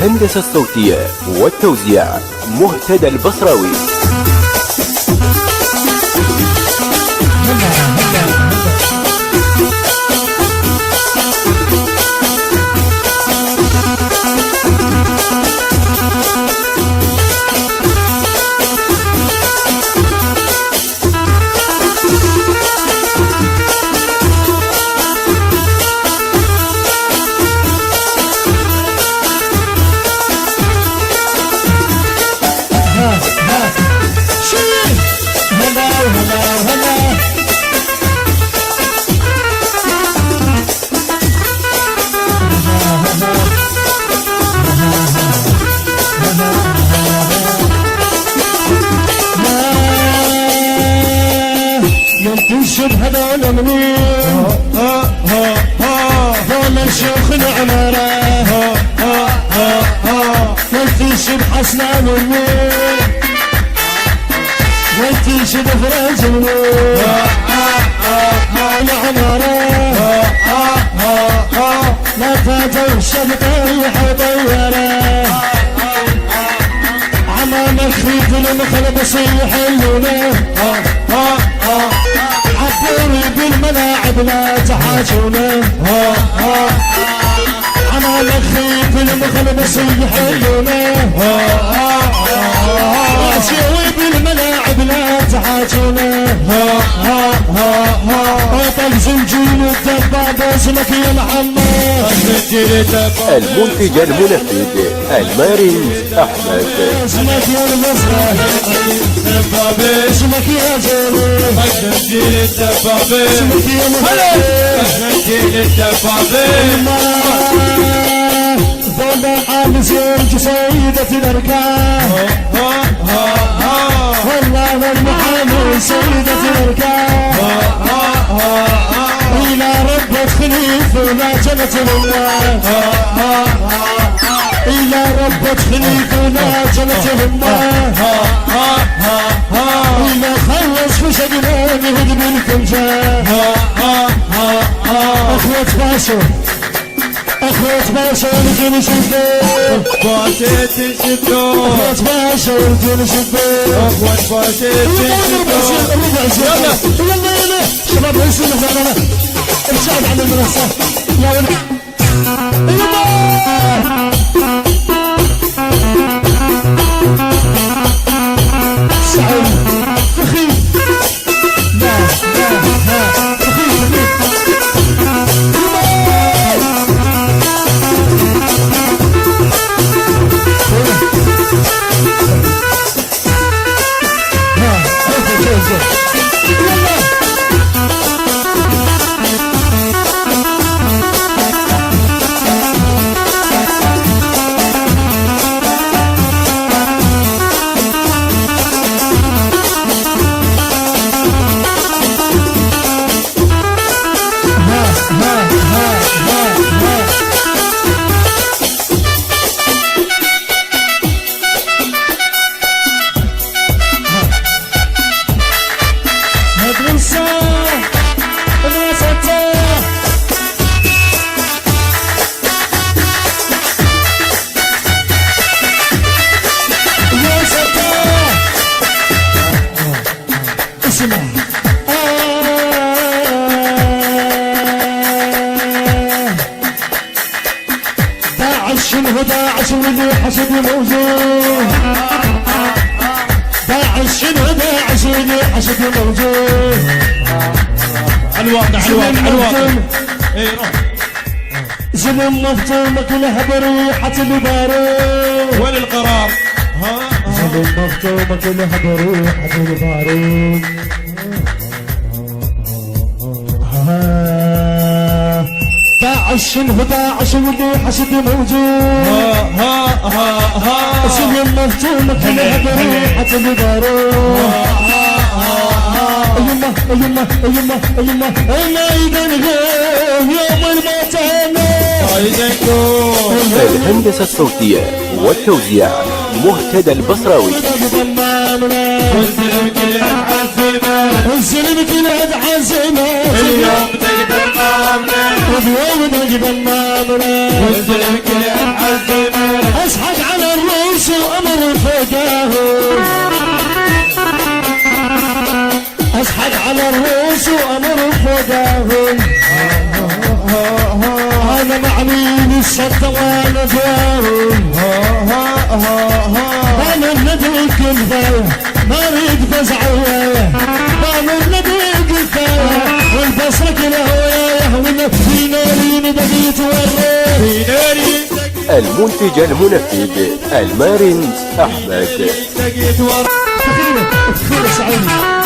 الهندسة الصوتية والتوزيع مهتدى البصراوي. تنشد هذول منين هذول الشيوخ العمارة تنشد حسنان منين تنشد فراج منين العمارة لا تتوشد طيحة طيارة عمام خريط المخل بصيح اللونه عبوري بالملاعب لا تحاجونه عمام خريط المخل بصيح اللونه عشوي بالملاعب لا تحاجونه طل زنجيل الدباب اسمك يا العمار المنتج المنفذ المارين أحمد. اسمك يا المصري اسمك يا جميل اسمك يا مهلا ضلع الزوج سيدة الأركان والله المحامي سيدة الأركان إلى ربة خليفة لا جنة الله إلى ربة خليفة لا جنة الله إلى خلص في شجران يهد بالفنجان أخوة باشا أخوة باشا ورجل شدود باشا تشدود أخوة باشا ورجل شدود أخوة باشا تشدود يلا يلا شباب هيسوا لنا ابشعد عن المنصة يا ولد سعيد خفيف لا ها خفيف داعش واللي حسد موجود داعش داعش واللي حسد موجود الواقع اي روح زلم مفتومك لها بريحة البارود وين القرار زلم مفتومك لها بريحة البارود داعش داعش واللي حسد موجود زلم مفتومك لها بريحة البارود يما يما يما يما انا يدنغ يوم الموت الهندسة الصوتية والتوزيع مهتدى البصراوي. الزلم كل عزيمة اليوم تقدر مامنا واليوم تقدر مامنا والزلم كل عزيمة فداهم اصحد على الروس وامر فداهم انا مع مين الصد وانا فاهم انا الندي كفايه ما اريد بزعوه انا الندي كفايه والبصره كده هوايه في نارين بقيت والروح في ناري المنتج المنفذ المارن أحمد. لقيت ورا تخيل سعيد